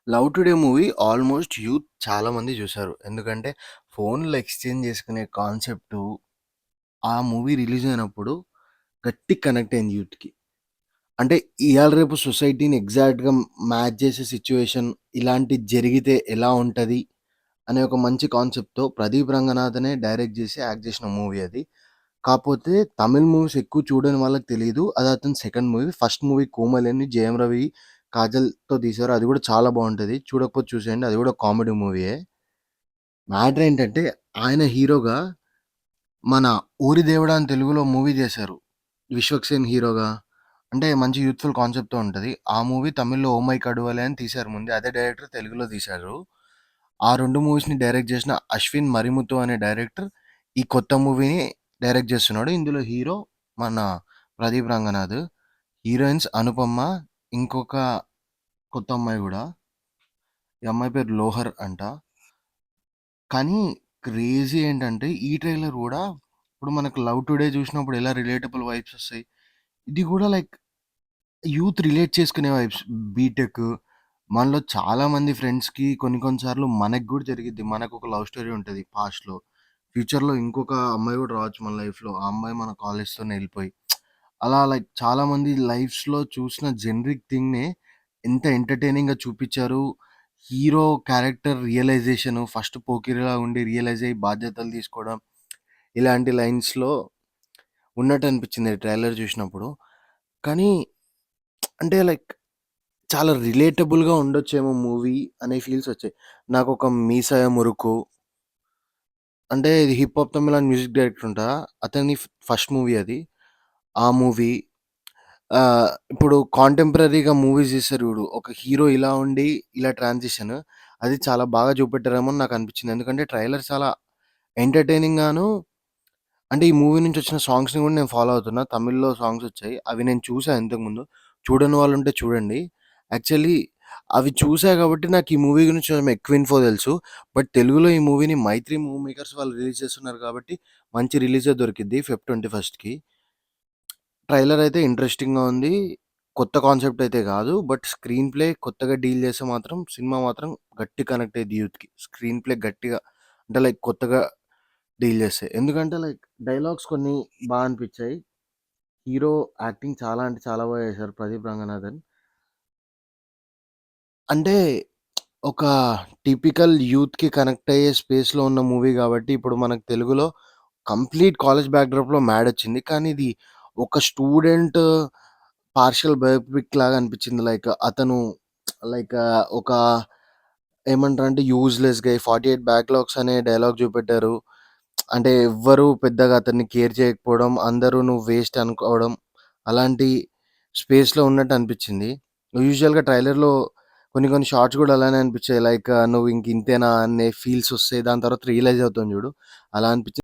'Love today' movie almost youth చాలా మంది చూసారు. ఎందుకంటే ఫోన్‌లో ఎక్స్‌చేంజ్ చేసుకునే కాన్సెప్టు ఆ మూవీ రిలీజ్ అయినప్పుడు గట్టిగా కనెక్ట్ అయింది యూత్‌కి. అంటే ఇయాల రేపు సొసైటీని ఎగ్జాక్ట్‌గా మ్యాచ్ చేసే సిట్యుయేషన్ ఇలాంటిది జరిగితే ఎలా ఉంటది? అనే ఒక మంచి కాన్సెప్ట్‌తో ప్రదీప్ రంగనాథనే డైరెక్ట్ చేసి యాక్ట్ చేసిన మూవీ అది. కాపోతే తమిళ్ మూవీస్ ఎక్కువ చూడని వాళ్ళకి తెలీదు. అది అతని second movie. First movie 'Komali' Jayam Ravi, కాజల్‌తో తీశారు. అది కూడా చాలా బావుంటది. చూడకపోతే చూసేయండి. అది కూడా కామెడీ మూవీయే. మ్యాటర్ ఏంటంటే ఆయన హీరోగా మన 'ఊరి దేవుడా' అని తెలుగులో మూవీ చేశారు. 'విశ్వక్ సేన్' హీరోగా. అంటే మంచి యూత్‌ఫుల్ కాన్సెప్ట్‌తో ఉంటది. ఆ మూవీ తమిళ్‌లో 'ఓ మై కడువలే' అని తీశారు ముందే. అదే డైరెక్టర్ తెలుగులో తీశారు. ఆ 2 మూవీస్‌ని డైరెక్ట్ చేసిన అశ్విన్ మరిముత్తు అనే డైరెక్టర్ ఈ కొత్త మూవీని డైరెక్ట్ చేస్తున్నాడు. ఇందులో హీరో మన ప్రదీప్ రంగనాథ్. హీరోయిన్స్ అనుపమ, ఇంకొక కొత్త అమ్మాయి గూడా. ఈ అమ్మాయి పేరు లోహర్ అంట. కానీ క్రేజీ ఏంటంటే ఈ ట్రైలర్ గూడా ఇప్పుడు మనకు 'లవ్ టుడే' చూసినప్పుడు ఎలా రిలేటబుల్ వైబ్స్ ఒస్తాయి. ఇది గూడా లైక్ యూత్ రిలేట్ చేసుకునే వైబ్స్. బీటెక్ మనలో చాలామంది ఫ్రెండ్స్‌కి కొన్ని కొన్ని సార్లు మనకు గూడా జరిగిద్ది. మనకొక లవ్ స్టోరీ ఉంటది పాస్ట్‌లో. ఫ్యూచర్‌లో ఇంకొక అమ్మాయి గూడా రావచ్చు మన లైఫ్‌లో. ఆ అమ్మాయి మన కాలేజ్‌తోనే ఎళ్ళిపోయి. అలా లైక్ చాలామంది లైఫ్స్‌లో చూసిన జెనరిక్ థింగ్‌నే ఎంత ఎంటర్‌టైనింగ్‌గా చూపిచ్చారు. హీరో క్యారెక్టర్ రియలైజేషను ఫస్ట్ పోకిరిలా ఉండి రియలైజ్ అయ్యి బాధ్యతలు తీసుకోవడం. ఇలాంటి లైన్స్‌లో ఉన్నట్టు అనిపిచ్చింది ట్రైలర్ చూసినప్పుడు. కానీ అంటే లైక్ చాలా రిలేటబుల్‌గా ఉండొచ్చేమో మూవీ అనే ఫీల్స్ వచ్చాయి. నాకొక 'మీసాయ మురుకు' అంటే ఇది 'hip hop Tamil' music director ఉంటా. అతని ఫస్ట్ మూవీ అది. ఆ మూవీ ఇప్పుడు కాంటెంపరరీగా మూవీస్ తీస్తారు చూడు. ఒక హీరో ఇలా ఉండి ఇలా ట్రాన్సిషన్ అది చాలా బాగా చూపెట్టారేమో అని నాకనిపించింది. ఎందుకంటే ట్రైలర్ చాలా ఎంటర్‌టైనింగ్‌గాను అంటే ఈ మూవీ నుంచి వచ్చిన సాంగ్స్‌ని కూడా నేను ఫాలో అవుతున్నా. తమిళ్‌లో సాంగ్స్ వచ్చాయి. అవి నేను చూసా ఇంతకుముందు. చూడని వాళ్ళుంటే చూడండి. యాక్చువల్లీ అవి చూసా కాబట్టి నాకు ఈ మూవీ గురించి కొంచెం ఎక్కువ ఇన్ఫో తెలుసు. బట్ తెలుగులో ఈ మూవీని 'మైత్రి మూవీ మేకర్స్' వాళ్ళు రిలీజ్ చేస్తున్నారు కాబట్టి మంచి రిలీజే దొరికిద్ది ఫెబ్ 21కి. ట్రైలర్ అయితే ఇంట్రెస్టింగ్‌గా ఉంది. కొత్త కాన్సెప్ట్ అయితే గాదు. బట్ స్క్రీన్ ప్లే కొత్తగా డీల్ చేస్తే మాత్రం సినిమా మాత్రం గట్టి కనెక్ట్ అయ్యిద్ది యూత్‌కి. స్క్రీన్ ప్లే గట్టిగా అంటే లైక్ కొత్తగా డీల్ చేస్తే. ఎందుకంటే లైక్ డైలాగ్స్ కొన్ని అనిపిచ్చాయి. హీరో యాక్టింగ్ చాలా అంటే చాలా బాగా చేశారు 'ప్రదీప్ రంగనాథన్.' అంటే ఒక టిపికల్ యూత్‌కి కనెక్ట్ అయ్యే స్పేస్‌లో ఉన్న మూవీ గాబట్టి ఇప్పుడు మనకు తెలుగులో కంప్లీట్ కాలేజ్ బ్యాక్‌డ్రాప్‌లో 'మ్యాడ్' వచ్చింది. కానీ ఇది ఒక స్టూడెంట్ పార్షియల్ బయోపిక్ లాగా అనిపించింది. లైక్ అతను లైక్ ఒక ఏమంటారంటే యూజ్‌లెస్‌గా 48 బ్యాక్‌లాగ్స్ అనే డైలాగ్ చూపెట్టారు. అంటే ఎవ్వరు పెద్దగా అతన్ని కేర్ చేయకపోవడం, అందరూ నువ్వు వేస్ట్ అనుకోవడం, అలాంటి స్పేస్‌లో ఉన్నట్టు అనిపించింది. యూజువల్‌గా ట్రైలర్‌లో కొన్ని కొన్ని షార్ట్స్ గూడా అలానే అనిపించాయి. లైక్ నువ్వు ఇంక ఇంతేనా అనే ఫీల్స్ వస్తాయి. దాని తర్వాత రియలైజ్ అవుతాం చూడు. అలా అనిపించింది.